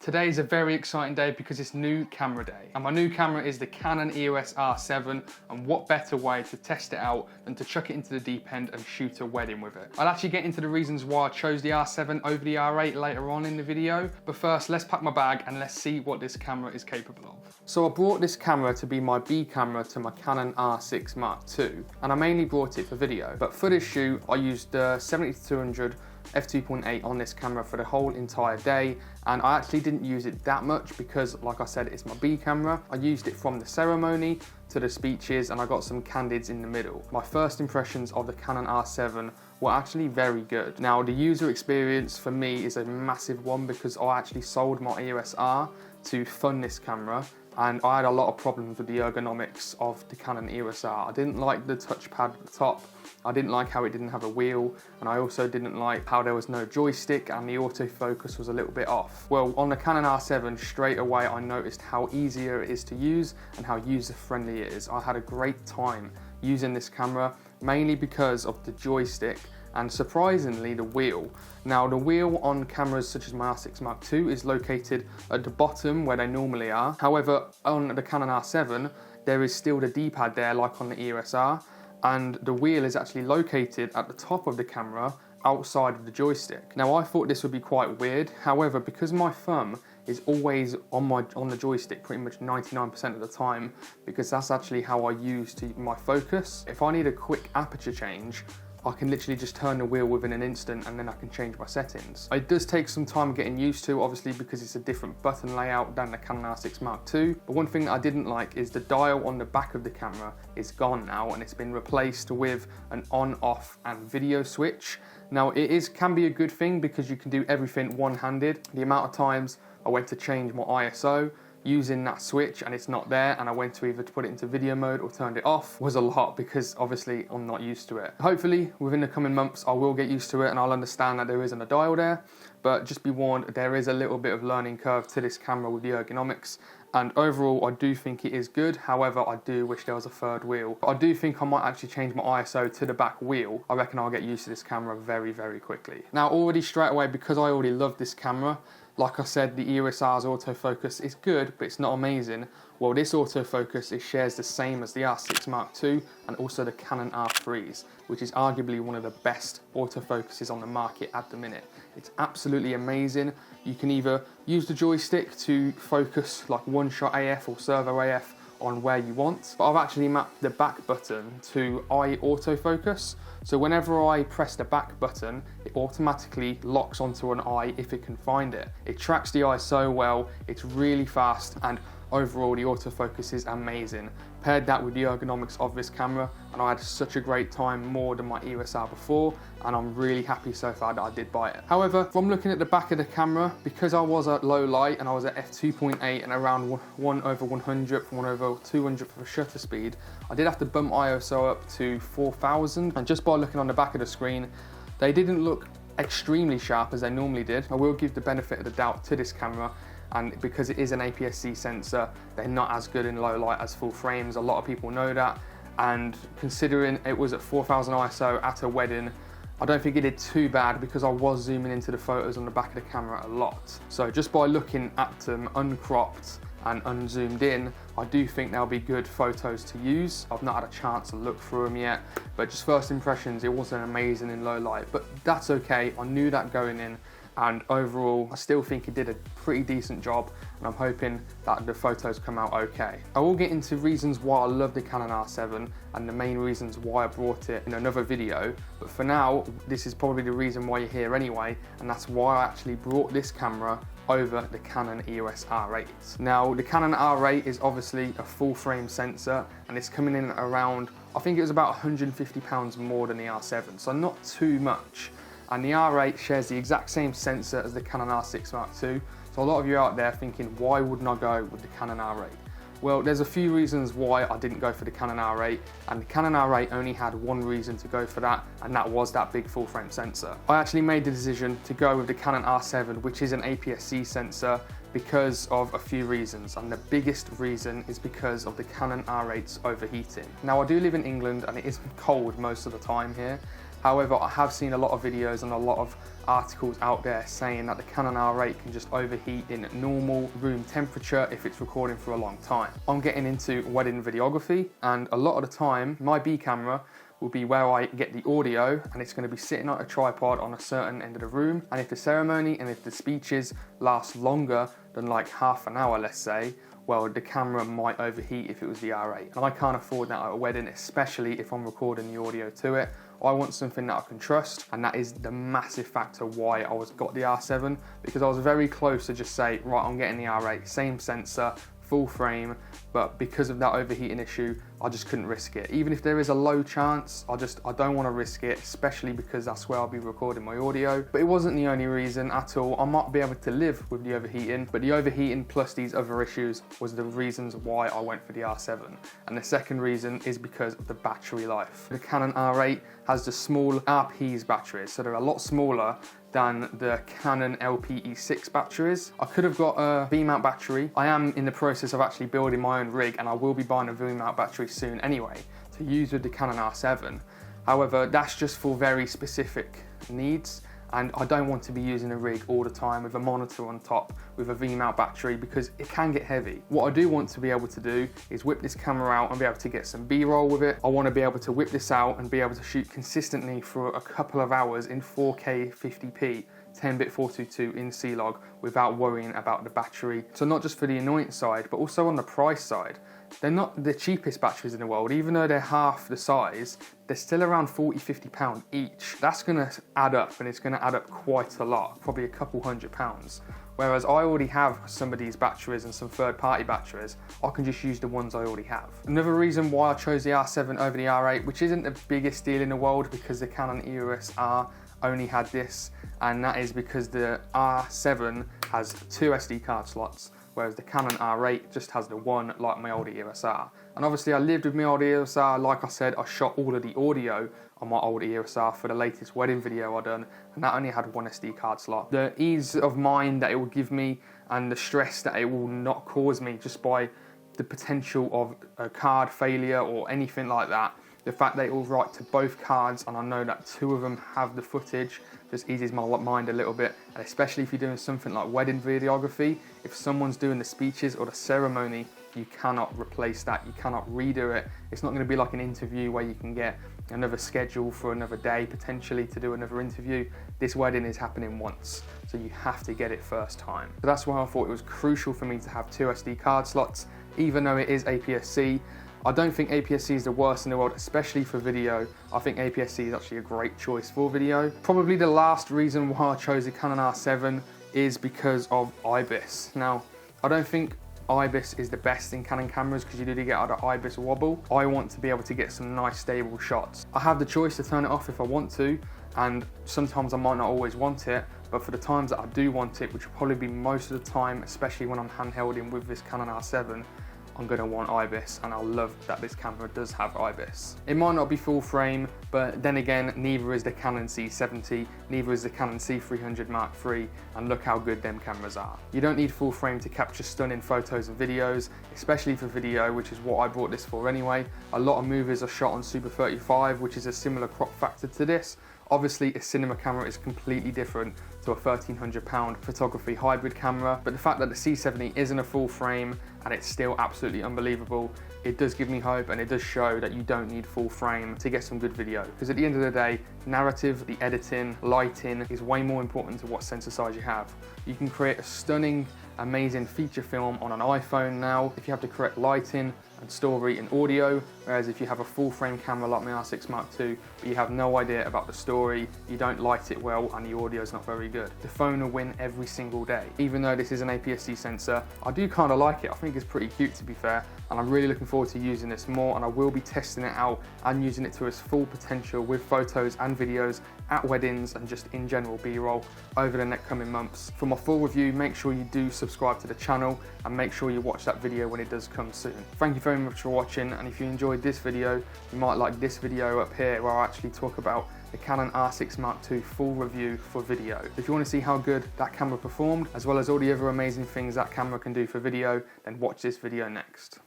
Today is a very exciting day because it's new camera day. And my new camera is the Canon EOS R7, and what better way to test it out than to chuck it into the deep end and shoot a wedding with it. I'll actually get into the reasons why I chose the R7 over the R8 later on in the video, but first let's pack my bag and let's see what this camera is capable of. So I brought this camera to be my B camera to my Canon R6 Mark II, and I mainly brought it for video. But for this shoot, I used the 70-200 f2.8 on this camera for the whole entire day, and I actually didn't use it that much because, like I said, it's my B camera. I used it from the ceremony to the speeches, and I got some candids in the middle. My first impressions of the Canon R7 were actually very good. Now, the user experience for me is a massive one because I actually sold my EOS R to fund this camera, and I had a lot of problems with the ergonomics of the Canon EOS R. I didn't like the touchpad at the top, I didn't like how it didn't have a wheel, and I also didn't like how there was no joystick and the autofocus was a little bit off. Well, on the Canon R7, straight away I noticed how easier it is to use and how user-friendly it is. I had a great time using this camera, mainly because of the joystick and surprisingly the wheel. Now, the wheel on cameras such as my R6 Mark II is located at the bottom where they normally are. However, on the Canon R7, there is still the D-pad there like on the EOS R, and the wheel is actually located at the top of the camera outside of the joystick. Now, I thought this would be quite weird. However, because my thumb is always on the joystick pretty much 99% of the time, because that's actually how I use my focus. If I need a quick aperture change, I can literally just turn the wheel within an instant and then I can change my settings. It does take some time getting used to, obviously, because it's a different button layout than the Canon R6 Mark II. But one thing that I didn't like is the dial on the back of the camera is gone now, and it's been replaced with an on, off and video switch. Now, can be a good thing because you can do everything one-handed. The amount of times I went to change my ISO using that switch and it's not there, and I went to either put it into video mode or turned it off, was a lot because obviously I'm not used to it. Hopefully within the coming months I will get used to it and I'll understand that there isn't a dial there, but just be warned, there is a little bit of learning curve to this camera with the ergonomics, and overall I do think it is good. However, I do wish there was a third wheel. I do think I might actually change my ISO to the back wheel. I reckon I'll get used to this camera very, very quickly. Now, already straight away, because I already love this camera, like I said, the EOS R's autofocus is good, but it's not amazing. Well, this autofocus shares the same as the R6 Mark II and also the Canon R3s, which is arguably one of the best autofocuses on the market at the minute. It's absolutely amazing. You can either use the joystick to focus like one-shot AF or servo AF on where you want, but I've actually mapped the back button to eye autofocus. So whenever I press the back button, it automatically locks onto an eye if it can find it. It tracks the eye so well, it's really fast, and overall the autofocus is amazing. Paired that with the ergonomics of this camera, and I had such a great time, more than my EOS R before, and I'm really happy so far that I did buy it. However, from looking at the back of the camera, because I was at low light and I was at f2.8 and around 1/100th, 1/200th of shutter speed, I did have to bump ISO up to 4000, and just by looking on the back of the screen, they didn't look extremely sharp as they normally did. I will give the benefit of the doubt to this camera, and because it is an APS-C sensor, they're not as good in low light as full frames. A lot of people know that, and considering it was at 4000 ISO at a wedding, I don't think it did too bad because I was zooming into the photos on the back of the camera a lot. So just by looking at them uncropped and unzoomed in, I do think they'll be good photos to use. I've not had a chance to look through them yet, but just first impressions, it wasn't amazing in low light, but that's okay. I knew that going in, and overall I still think it did a pretty decent job, and I'm hoping that the photos come out okay. I will get into reasons why I love the Canon R7 and the main reasons why I brought it in another video, but for now this is probably the reason why you're here anyway, and that's why I actually brought this camera over the Canon EOS R8. Now, the Canon R8 is obviously a full frame sensor, and it's coming in around, I think it was about £150 more than the R7, so not too much. And the R8 shares the exact same sensor as the Canon R6 Mark II. So a lot of you out there thinking, why wouldn't I go with the Canon R8? Well, there's a few reasons why I didn't go for the Canon R8, and the Canon R8 only had one reason to go for that, and that was that big full frame sensor. I actually made the decision to go with the Canon R7, which is an APS-C sensor, because of a few reasons, and the biggest reason is because of the Canon R8's overheating. Now, I do live in England and it is cold most of the time here, However, I have seen a lot of videos and a lot of articles out there saying that the Canon R8 can just overheat in normal room temperature if it's recording for a long time. I'm getting into wedding videography, and a lot of the time my B camera will be where I get the audio, and it's going to be sitting on a tripod on a certain end of the room, and if the ceremony and if the speeches last longer than like half an hour, let's say, well, the camera might overheat if it was the R8. And I can't afford that at a wedding, especially if I'm recording the audio to it. I want something that I can trust, and that is the massive factor why I got the R7, because I was very close to just say, right, I'm getting the R8, same sensor, full frame, but because of that overheating issue, I just couldn't risk it. Even if there is a low chance, I don't want to risk it, especially because that's where I'll be recording my audio. But it wasn't the only reason at all. I might be able to live with the overheating, but the overheating plus these other issues was the reasons why I went for the R7. And the second reason is because of the battery life. The Canon R8 has the small RP's batteries, so they're a lot smaller than the Canon LPE6 batteries. I could have got a V-mount battery. I am in the process of actually building my own rig, and I will be buying a V-mount battery soon anyway to use with the Canon R7. However, that's just for very specific needs, and I don't want to be using a rig all the time with a monitor on top with a V-mount battery, because it can get heavy. What I do want to be able to do is whip this camera out and be able to get some B-roll with it. I want to be able to whip this out and be able to shoot consistently for a couple of hours in 4K 50p 10-bit 422 in C-Log without worrying about the battery. So not just for the annoyance side, but also on the price side. They're not the cheapest batteries in the world. Even though they're half the size, they're still around £40–50 each. That's gonna add up, and it's gonna add up quite a lot, probably a couple £100. Whereas I already have some of these batteries and some third-party batteries. I can just use the ones I already have. Another reason why I chose the R7 over the R8, which isn't the biggest deal in the world, because the Canon EOS R only had this, and that is because the R7 has 2 SD card slots, whereas the Canon R8 just has the one, like my old EOS R. And obviously I lived with my old EOS R. Like I said, I shot all of the audio on my old EOS R for the latest wedding video I done, and that only had 1 SD card slot. The ease of mind that it will give me and the stress that it will not cause me just by the potential of a card failure or anything like that, the fact that it will write to both cards and I know that 2 of them have the footage just eases my mind a little bit. And especially if you're doing something like wedding videography, if someone's doing the speeches or the ceremony, you cannot replace that, you cannot redo it. It's not going to be like an interview where you can get another schedule for another day potentially to do another interview. This wedding is happening once, so you have to get it first time. So that's why I thought it was crucial for me to have 2 SD card slots, even though it is APS-C. I don't think APS-C is the worst in the world, especially for video. I think APS-C is actually a great choice for video. Probably the last reason why I chose the Canon R7 is because of IBIS. Now, I don't think IBIS is the best in Canon cameras because you do get out of IBIS wobble. I want to be able to get some nice stable shots. I have the choice to turn it off if I want to, and sometimes I might not always want it, but for the times that I do want it, which will probably be most of the time, especially when I'm handhelding with this Canon R7, I'm going to want IBIS, and I love that this camera does have IBIS. It might not be full frame, but then again, neither is the Canon C70, neither is the Canon C300 Mark III, and look how good them cameras are. You don't need full frame to capture stunning photos and videos, especially for video, which is what I bought this for anyway. A lot of movies are shot on Super 35, which is a similar crop factor to this. Obviously, a cinema camera is completely different to a £1,300 photography hybrid camera, but the fact that the C70 isn't a full frame and it's still absolutely unbelievable, it does give me hope, and it does show that you don't need full frame to get some good video. Because at the end of the day, narrative, the editing, lighting is way more important to what sensor size you have. You can create a stunning, amazing feature film on an iPhone now if you have the correct lighting and story and audio, whereas if you have a full frame camera like my R6 Mark II, but you have no idea about the story, you don't light it well, and the audio is not very good, the phone will win every single day. Even though this is an APS-C sensor, I do kind of like it. I think it's pretty cute, to be fair, and I'm really looking forward to using this more, and I will be testing it out and using it to its full potential with photos and videos at weddings and just in general B-roll over the next coming months. For my full review, make sure you do subscribe to the channel and make sure you watch that video when it does come soon. Thank you very much for watching, and if you enjoyed this video, you might like this video up here where I actually talk about the Canon R6 Mark II full review for video. If you want to see how good that camera performed, as well as all the other amazing things that camera can do for video, then watch this video next.